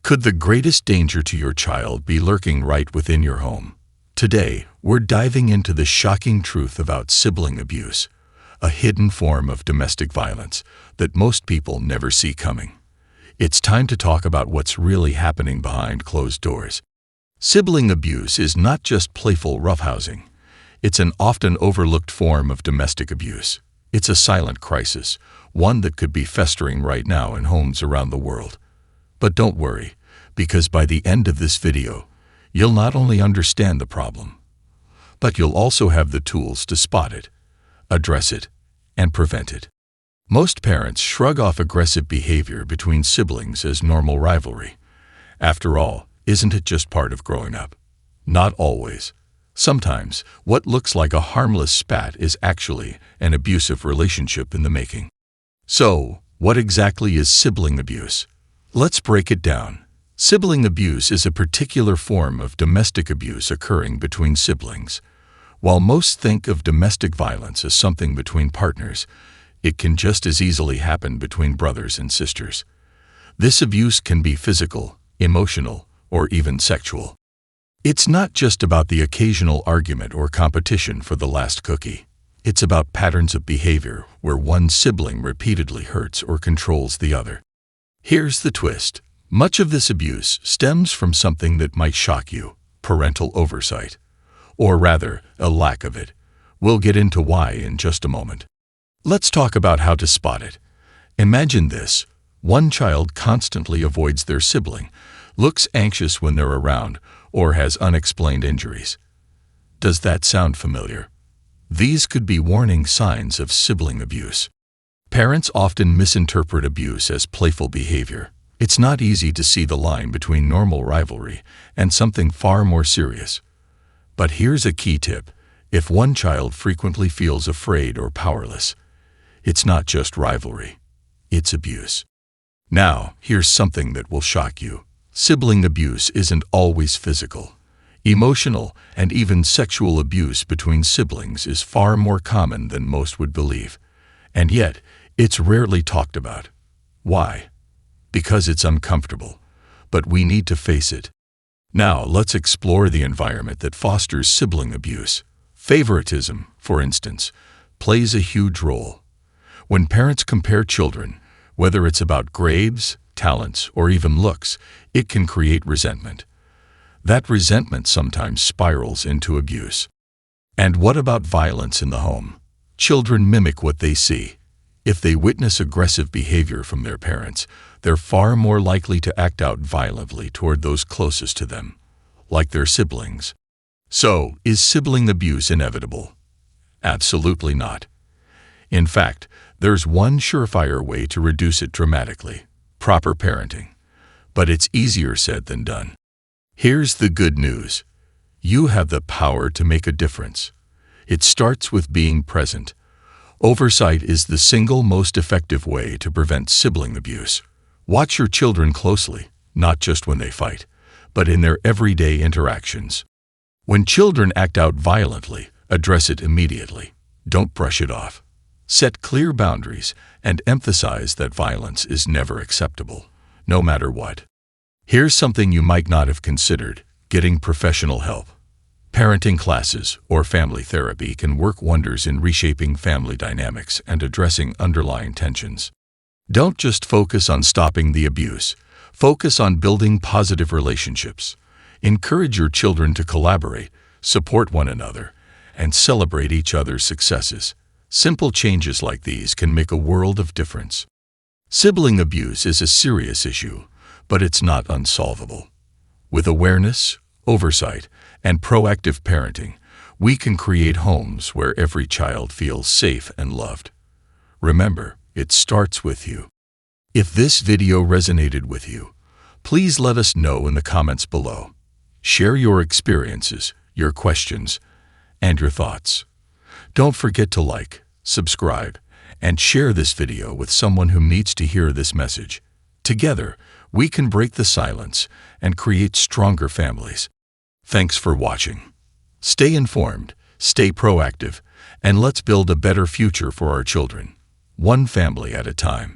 Could the greatest danger to your child be lurking right within your home? Today, we're diving into the shocking truth about sibling abuse, a hidden form of domestic violence that most people never see coming. It's time to talk about what's really happening behind closed doors. Sibling abuse is not just playful roughhousing. It's an often overlooked form of domestic abuse. It's a silent crisis, one that could be festering right now in homes around the world. But don't worry, because by the end of this video, you'll not only understand the problem, but you'll also have the tools to spot it, address it, and prevent it. Most parents shrug off aggressive behavior between siblings as normal rivalry. After all, isn't it just part of growing up? Not always. Sometimes, what looks like a harmless spat is actually an abusive relationship in the making. So, what exactly is sibling abuse? Let's break it down. Sibling abuse is a particular form of domestic abuse occurring between siblings. While most think of domestic violence as something between partners, it can just as easily happen between brothers and sisters. This abuse can be physical, emotional, or even sexual. It's not just about the occasional argument or competition for the last cookie. It's about patterns of behavior where one sibling repeatedly hurts or controls the other. Here's the twist. Much of this abuse stems from something that might shock you: parental oversight. Or rather, a lack of it. We'll get into why in just a moment. Let's talk about how to spot it. Imagine this. One child constantly avoids their sibling, looks anxious when they're around, or has unexplained injuries. Does that sound familiar? These could be warning signs of sibling abuse. Parents often misinterpret abuse as playful behavior. It's not easy to see the line between normal rivalry and something far more serious. But here's a key tip. If one child frequently feels afraid or powerless, it's not just rivalry, it's abuse. Now, here's something that will shock you. Sibling abuse isn't always physical. Emotional and even sexual abuse between siblings is far more common than most would believe. And yet, it's rarely talked about. Why? Because it's uncomfortable. But we need to face it. Now, let's explore the environment that fosters sibling abuse. Favoritism, for instance, plays a huge role. When parents compare children, whether it's about grades, talents, or even looks, it can create resentment. That resentment sometimes spirals into abuse. And what about violence in the home? Children mimic what they see. If they witness aggressive behavior from their parents, they're far more likely to act out violently toward those closest to them, like their siblings. So, is sibling abuse inevitable? Absolutely not. In fact, there's one surefire way to reduce it dramatically: proper parenting. But it's easier said than done. Here's the good news. You have the power to make a difference. It starts with being present. Oversight is the single most effective way to prevent sibling abuse. Watch your children closely, not just when they fight, but in their everyday interactions. When children act out violently, address it immediately. Don't brush it off. Set clear boundaries and emphasize that violence is never acceptable, no matter what. Here's something you might not have considered: getting professional help. Parenting classes or family therapy can work wonders in reshaping family dynamics and addressing underlying tensions. Don't just focus on stopping the abuse. Focus on building positive relationships. Encourage your children to collaborate, support one another, and celebrate each other's successes. Simple changes like these can make a world of difference. Sibling abuse is a serious issue, but it's not unsolvable. With awareness, oversight, and proactive parenting, we can create homes where every child feels safe and loved. Remember, it starts with you. If this video resonated with you, please let us know in the comments below. Share your experiences, your questions, and your thoughts. Don't forget to like, subscribe, and share this video with someone who needs to hear this message. Together, we can break the silence and create stronger families. Thanks for watching. Stay informed, stay proactive, and let's build a better future for our children, one family at a time.